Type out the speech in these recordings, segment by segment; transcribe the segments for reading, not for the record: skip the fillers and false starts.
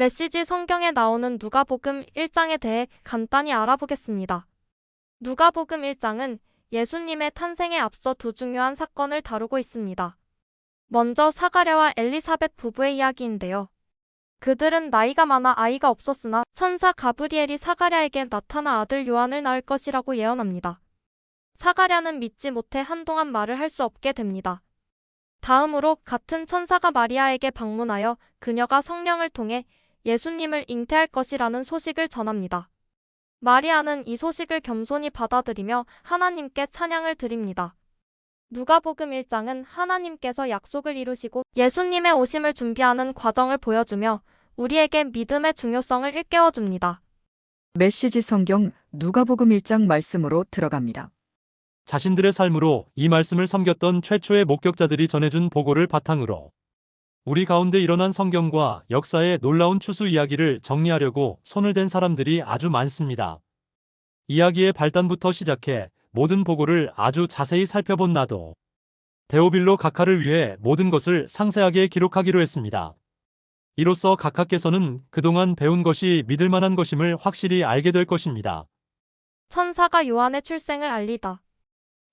메시지 성경에 나오는 누가복음 1장에 대해 간단히 알아보겠습니다. 누가복음 1장은 예수님의 탄생에 앞서 두 중요한 사건을 다루고 있습니다. 먼저 사가랴와 엘리사벳 부부의 이야기인데요. 그들은 나이가 많아 아이가 없었으나 천사 가브리엘이 사가랴에게 나타나 아들 요한을 낳을 것이라고 예언합니다. 사가랴는 믿지 못해 한동안 말을 할 수 없게 됩니다. 다음으로 같은 천사가 마리아에게 방문하여 그녀가 성령을 통해 예수님을 잉태할 것이라는 소식을 전합니다. 마리아는 이 소식을 겸손히 받아들이며 하나님께 찬양을 드립니다. 누가복음 1장은 하나님께서 약속을 이루시고 예수님의 오심을 준비하는 과정을 보여주며 우리에게 믿음의 중요성을 일깨워줍니다. 메시지 성경 누가복음 1장 말씀으로 들어갑니다. 자신들의 삶으로 이 말씀을 섬겼던 최초의 목격자들이 전해준 보고를 바탕으로 우리 가운데 일어난 성경과 역사의 놀라운 추수 이야기를 정리하려고 손을 댄 사람들이 아주 많습니다. 이야기의 발단부터 시작해 모든 보고를 아주 자세히 살펴본 나도 데오빌로 각하를 위해 모든 것을 상세하게 기록하기로 했습니다. 이로써 각하께서는 그동안 배운 것이 믿을 만한 것임을 확실히 알게 될 것입니다. 천사가 요한의 출생을 알리다.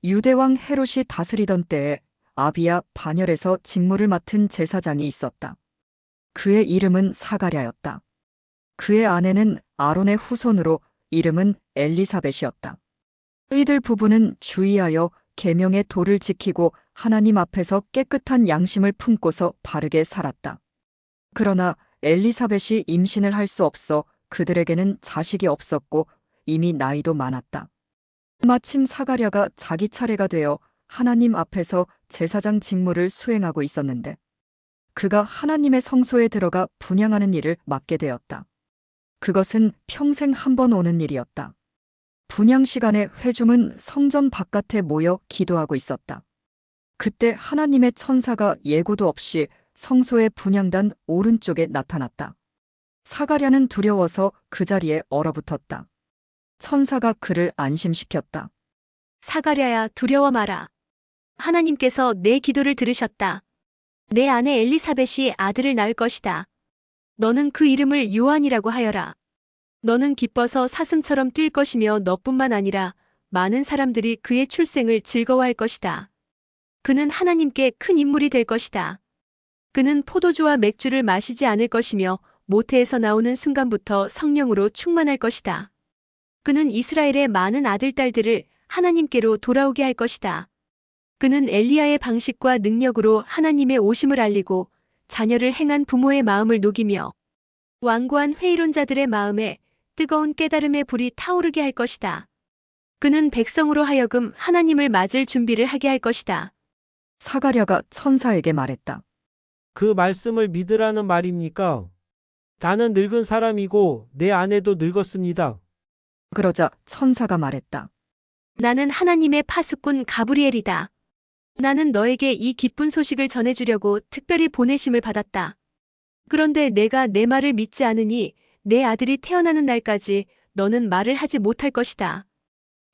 유대왕 헤롯이 다스리던 때에 아비야 반열에서 직무를 맡은 제사장이 있었다. 그의 이름은 사가랴였다. 그의 아내는 아론의 후손으로 이름은 엘리사벳이었다. 이들 부부는 주의하여 계명의 도를 지키고 하나님 앞에서 깨끗한 양심을 품고서 바르게 살았다. 그러나 엘리사벳이 임신을 할 수 없어 그들에게는 자식이 없었고 이미 나이도 많았다. 마침 사가랴가 자기 차례가 되어 하나님 앞에서 제사장 직무를 수행하고 있었는데 그가 하나님의 성소에 들어가 분향하는 일을 맡게 되었다. 그것은 평생 한 번 오는 일이었다. 분향 시간에 회중은 성전 바깥에 모여 기도하고 있었다. 그때 하나님의 천사가 예고도 없이 성소의 분향단 오른쪽에 나타났다. 사가랴는 두려워서 그 자리에 얼어붙었다. 천사가 그를 안심시켰다. 사가랴야, 두려워 마라. 하나님께서 내 기도를 들으셨다. 내 아내 엘리사벳이 아들을 낳을 것이다. 너는 그 이름을 요한이라고 하여라. 너는 기뻐서 사슴처럼 뛸 것이며 너뿐만 아니라 많은 사람들이 그의 출생을 즐거워할 것이다. 그는 하나님께 큰 인물이 될 것이다. 그는 포도주와 맥주를 마시지 않을 것이며 모태에서 나오는 순간부터 성령으로 충만할 것이다. 그는 이스라엘의 많은 아들, 딸들을 하나님께로 돌아오게 할 것이다. 그는 엘리야의 방식과 능력으로 하나님의 오심을 알리고 자녀를 행한 부모의 마음을 녹이며 완고한 회의론자들의 마음에 뜨거운 깨달음의 불이 타오르게 할 것이다. 그는 백성으로 하여금 하나님을 맞을 준비를 하게 할 것이다. 사가랴가 천사에게 말했다. 그 말씀을 믿으라는 말입니까? 나는 늙은 사람이고 내 아내도 늙었습니다. 그러자 천사가 말했다. 나는 하나님의 파수꾼 가브리엘이다. 나는 너에게 이 기쁜 소식을 전해주려고 특별히 보내심을 받았다. 그런데 내가 내 말을 믿지 않으니 내 아들이 태어나는 날까지 너는 말을 하지 못할 것이다.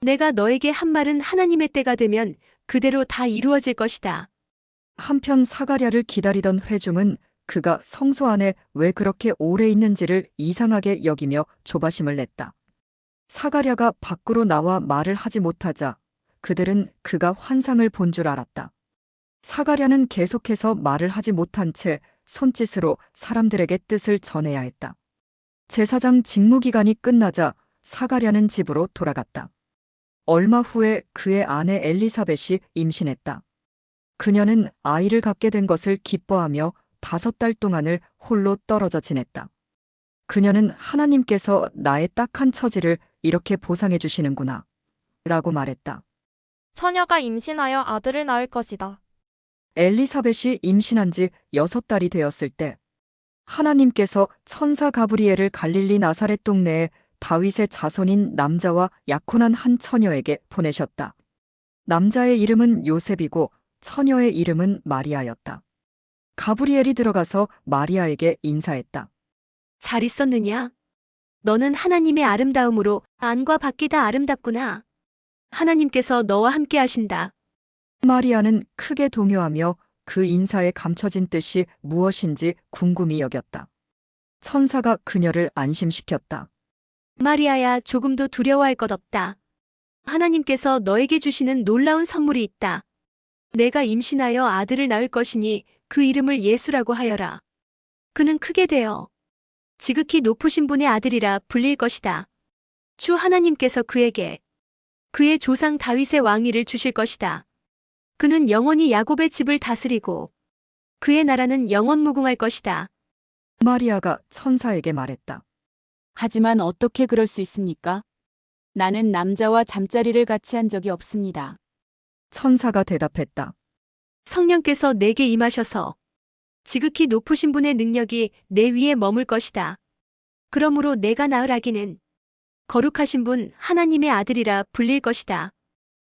내가 너에게 한 말은 하나님의 때가 되면 그대로 다 이루어질 것이다. 한편 사가랴를 기다리던 회중은 그가 성소 안에 왜 그렇게 오래 있는지를 이상하게 여기며 조바심을 냈다. 사가랴가 밖으로 나와 말을 하지 못하자 그들은 그가 환상을 본 줄 알았다. 사가랴는 계속해서 말을 하지 못한 채 손짓으로 사람들에게 뜻을 전해야 했다. 제사장 직무기간이 끝나자 사가랴는 집으로 돌아갔다. 얼마 후에 그의 아내 엘리사벳이 임신했다. 그녀는 아이를 갖게 된 것을 기뻐하며 5달 동안을 홀로 떨어져 지냈다. 그녀는 하나님께서 나의 딱한 처지를 이렇게 보상해 주시는구나 라고 말했다. 처녀가 임신하여 아들을 낳을 것이다. 엘리사벳이 임신한 지 6달이 되었을 때 하나님께서 천사 가브리엘을 갈릴리 나사렛 동네에 다윗의 자손인 남자와 약혼한 한 처녀에게 보내셨다. 남자의 이름은 요셉이고 처녀의 이름은 마리아였다. 가브리엘이 들어가서 마리아에게 인사했다. 잘 있었느냐? 너는 하나님의 아름다움으로 안과 밖이 다 아름답구나. 하나님께서 너와 함께 하신다. 마리아는 크게 동요하며 그 인사에 감춰진 뜻이 무엇인지 궁금히 여겼다. 천사가 그녀를 안심시켰다. 마리아야, 조금도 두려워할 것 없다. 하나님께서 너에게 주시는 놀라운 선물이 있다. 내가 임신하여 아들을 낳을 것이니 그 이름을 예수라고 하여라. 그는 크게 되어 지극히 높으신 분의 아들이라 불릴 것이다. 주 하나님께서 그에게 그의 조상 다윗의 왕위를 주실 것이다. 그는 영원히 야곱의 집을 다스리고 그의 나라는 영원무궁할 것이다. 마리아가 천사에게 말했다. 하지만 어떻게 그럴 수 있습니까? 나는 남자와 잠자리를 같이 한 적이 없습니다. 천사가 대답했다. 성령께서 내게 임하셔서 지극히 높으신 분의 능력이 내 위에 머물 것이다. 그러므로 내가 낳을 아기는 거룩하신 분 하나님의 아들이라 불릴 것이다.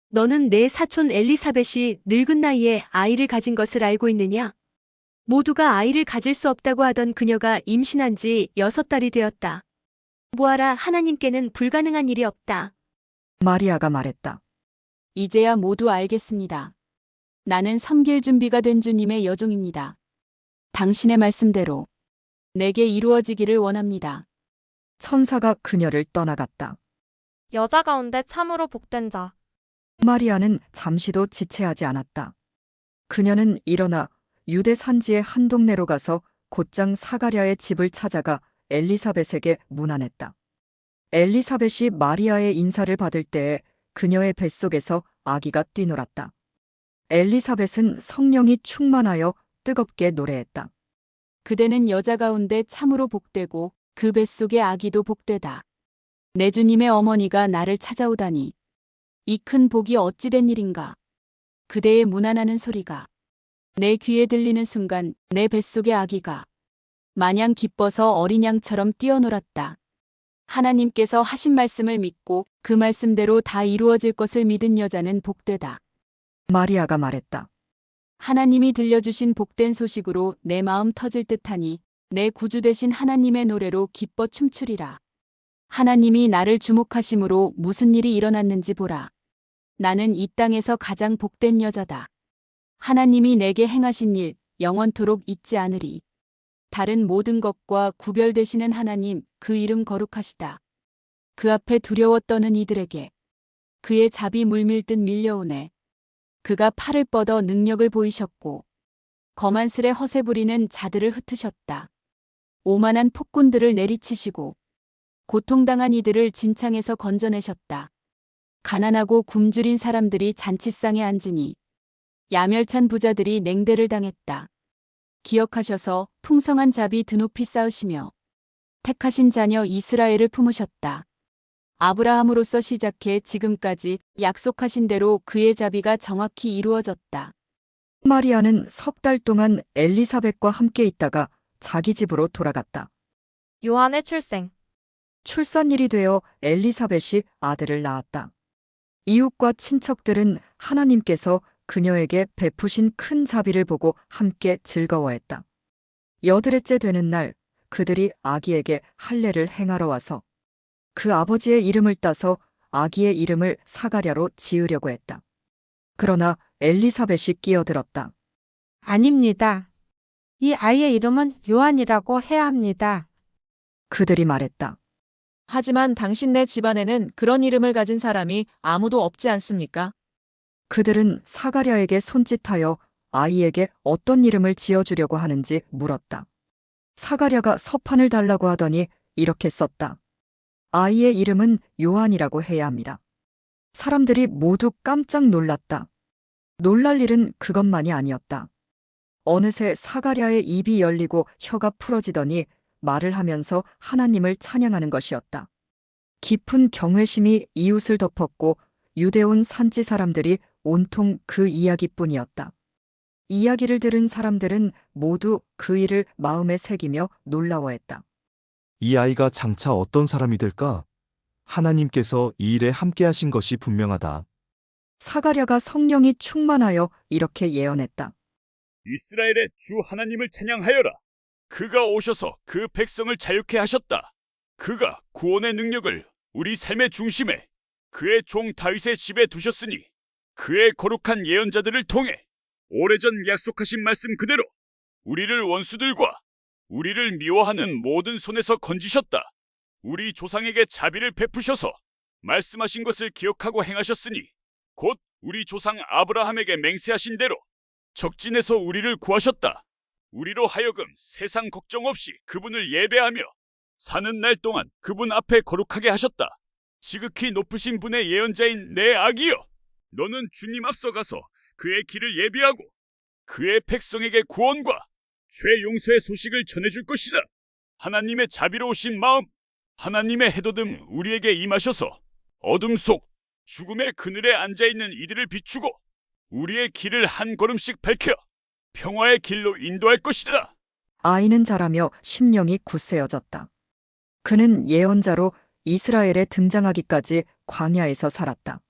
너는 내 사촌 엘리사벳이 늙은 나이에 아이를 가진 것을 알고 있느냐? 모두가 아이를 가질 수 없다고 하던 그녀가 임신한 지 6달이 되었다. 보아라, 하나님께는 불가능한 일이 없다. 마리아가 말했다. 이제야 모두 알겠습니다. 나는 섬길 준비가 된 주님의 여종입니다. 당신의 말씀대로 내게 이루어지기를 원합니다. 천사가 그녀를 떠나갔다. 여자 가운데 참으로 복된 자. 마리아는 잠시도 지체하지 않았다. 그녀는 일어나 유대 산지의 한 동네로 가서 곧장 사가랴의 집을 찾아가 엘리사벳에게 문안했다. 엘리사벳이 마리아의 인사를 받을 때에 그녀의 뱃속에서 아기가 뛰놀았다. 엘리사벳은 성령이 충만하여 뜨겁게 노래했다. 그대는 여자 가운데 참으로 복되고 그 뱃속의 아기도 복되다. 내 주님의 어머니가 나를 찾아오다니. 이 큰 복이 어찌 된 일인가. 그대의 문안하는 소리가 내 귀에 들리는 순간 내 뱃속의 아기가 마냥 기뻐서 어린 양처럼 뛰어놀았다. 하나님께서 하신 말씀을 믿고 그 말씀대로 다 이루어질 것을 믿은 여자는 복되다. 마리아가 말했다. 하나님이 들려주신 복된 소식으로 내 마음 터질 듯하니 내 구주 되신 하나님의 노래로 기뻐 춤추리라. 하나님이 나를 주목하심으로 무슨 일이 일어났는지 보라. 나는 이 땅에서 가장 복된 여자다. 하나님이 내게 행하신 일 영원토록 잊지 않으리. 다른 모든 것과 구별되시는 하나님, 그 이름 거룩하시다. 그 앞에 두려워 떠는 이들에게 그의 잡이 물밀듯 밀려오네. 그가 팔을 뻗어 능력을 보이셨고 거만스레 허세 부리는 자들을 흩으셨다. 오만한 폭군들을 내리치시고 고통당한 이들을 진창에서 건져내셨다. 가난하고 굶주린 사람들이 잔치상에 앉으니 야멸찬 부자들이 냉대를 당했다. 기억하셔서 풍성한 자비 드높이 쌓으시며 택하신 자녀 이스라엘을 품으셨다. 아브라함으로서 시작해 지금까지 약속하신 대로 그의 자비가 정확히 이루어졌다. 마리아는 3달 동안 엘리사벳과 함께 있다가 자기 집으로 돌아갔다. 요한의 출생. 출산일이 되어 엘리사벳이 아들을 낳았다. 이웃과 친척들은 하나님께서 그녀에게 베푸신 큰 자비를 보고 함께 즐거워했다. 8회째 되는 날 그들이 아기에게 할례를 행하러 와서 그 아버지의 이름을 따서 아기의 이름을 사가랴로 지으려고 했다. 그러나 엘리사벳이 끼어들었다. 아닙니다. 이 아이의 이름은 요한이라고 해야 합니다. 그들이 말했다. 하지만 당신네 집안에는 그런 이름을 가진 사람이 아무도 없지 않습니까? 그들은 사가랴에게 손짓하여 아이에게 어떤 이름을 지어주려고 하는지 물었다. 사가랴가 서판을 달라고 하더니 이렇게 썼다. 아이의 이름은 요한이라고 해야 합니다. 사람들이 모두 깜짝 놀랐다. 놀랄 일은 그것만이 아니었다. 어느새 사가랴의 입이 열리고 혀가 풀어지더니 말을 하면서 하나님을 찬양하는 것이었다. 깊은 경외심이 이웃을 덮었고 유대 온 산지 사람들이 온통 그 이야기뿐이었다. 이야기를 들은 사람들은 모두 그 일을 마음에 새기며 놀라워했다. 이 아이가 장차 어떤 사람이 될까? 하나님께서 이 일에 함께하신 것이 분명하다. 사가랴가 성령이 충만하여 이렇게 예언했다. 이스라엘의 주 하나님을 찬양하여라. 그가 오셔서 그 백성을 자유케 하셨다. 그가 구원의 능력을 우리 삶의 중심에 그의 종 다윗의 집에 두셨으니 그의 거룩한 예언자들을 통해 오래전 약속하신 말씀 그대로 우리를 원수들과 우리를 미워하는 모든 손에서 건지셨다. 우리 조상에게 자비를 베푸셔서 말씀하신 것을 기억하고 행하셨으니 곧 우리 조상 아브라함에게 맹세하신 대로 적진에서 우리를 구하셨다. 우리로 하여금 세상 걱정 없이 그분을 예배하며 사는 날 동안 그분 앞에 거룩하게 하셨다. 지극히 높으신 분의 예언자인 내 아기여, 너는 주님 앞서 가서 그의 길을 예비하고 그의 백성에게 구원과 죄 용서의 소식을 전해줄 것이다. 하나님의 자비로우신 마음, 하나님의 해돋음 우리에게 임하셔서 어둠 속 죽음의 그늘에 앉아있는 이들을 비추고 우리의 길을 한 걸음씩 밝혀 평화의 길로 인도할 것이다. 아이는 자라며 심령이 굳세어졌다. 그는 예언자로 이스라엘에 등장하기까지 광야에서 살았다.